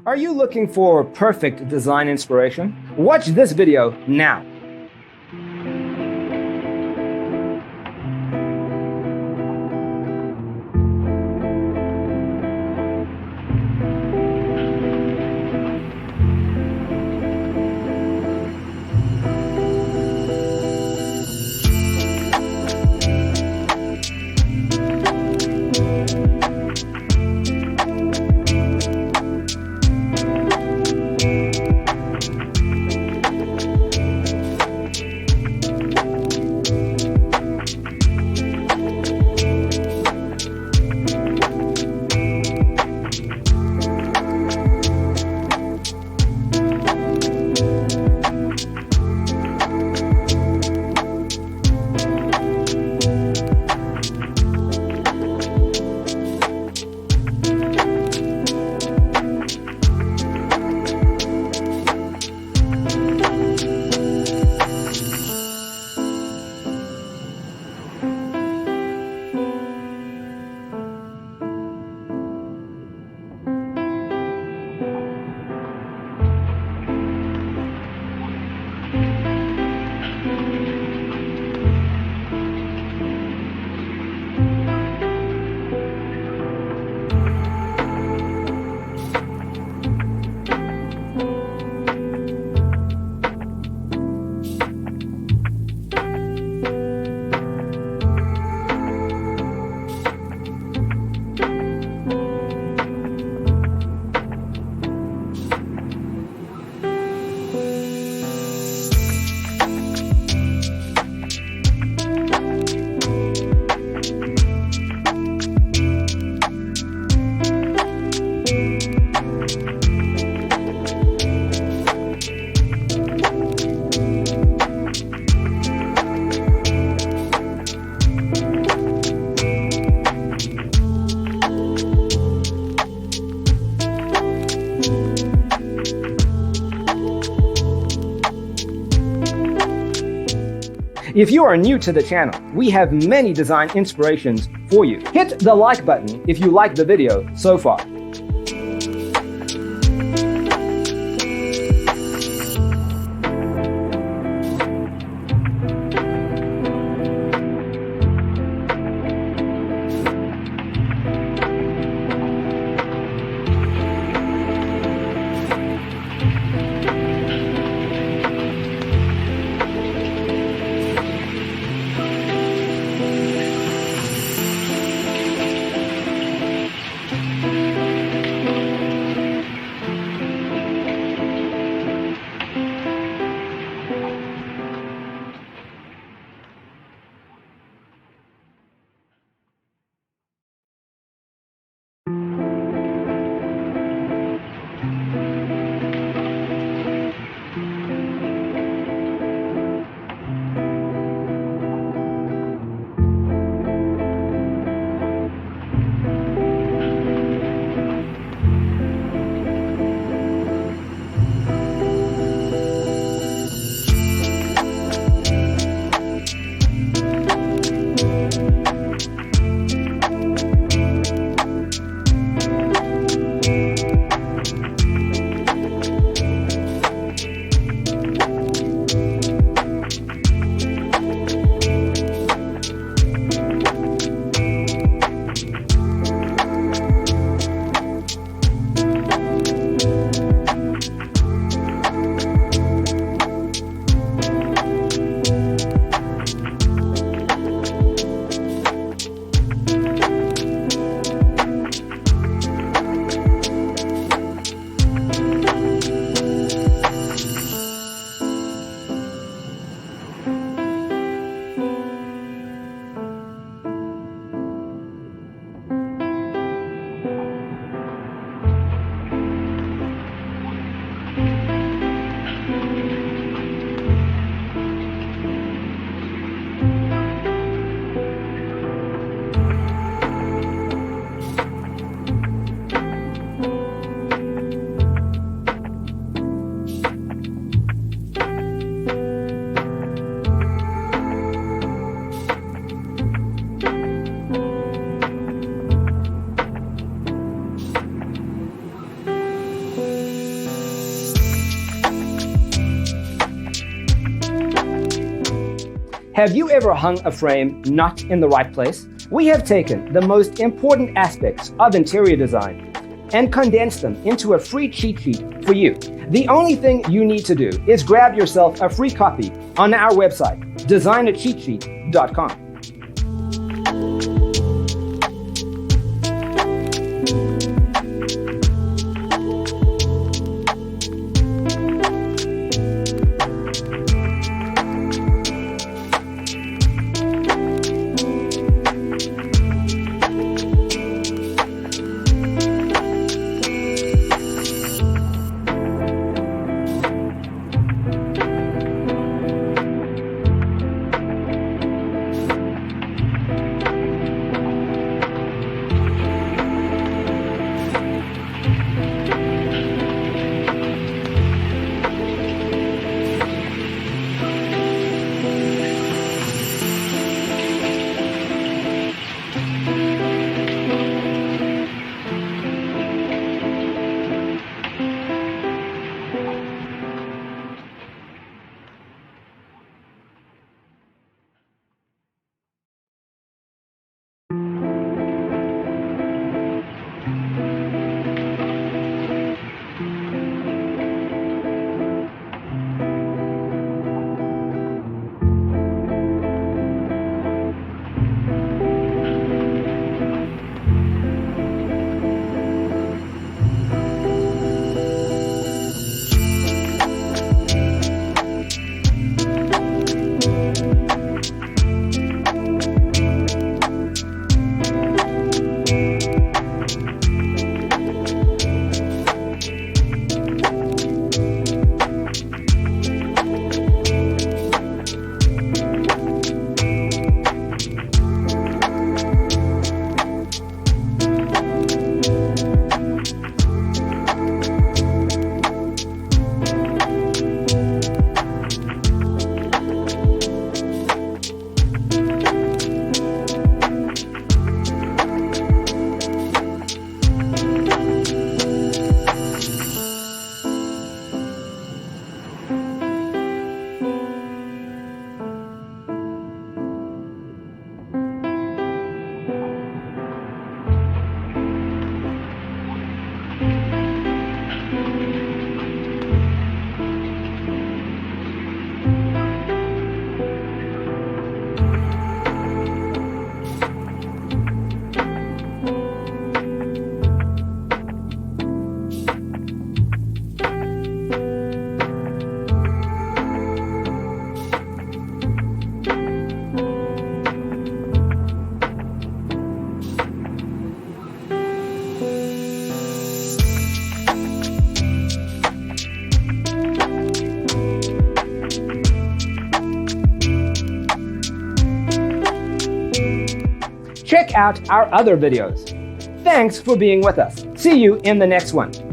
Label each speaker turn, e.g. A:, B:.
A: Are you looking for perfect design inspiration? Watch this video now. If you are new to the channel, we have many design inspirations for you. Hit the like button if you like the video so far. Have you ever hung a frame not in the right place? We have taken the most important aspects of interior design and condensed them into a free cheat sheet for you. The only thing you need to do is grab yourself a free copy on our website, designacheatsheet.com. Check out our other videos. Thanks for being with us. See you in the next one.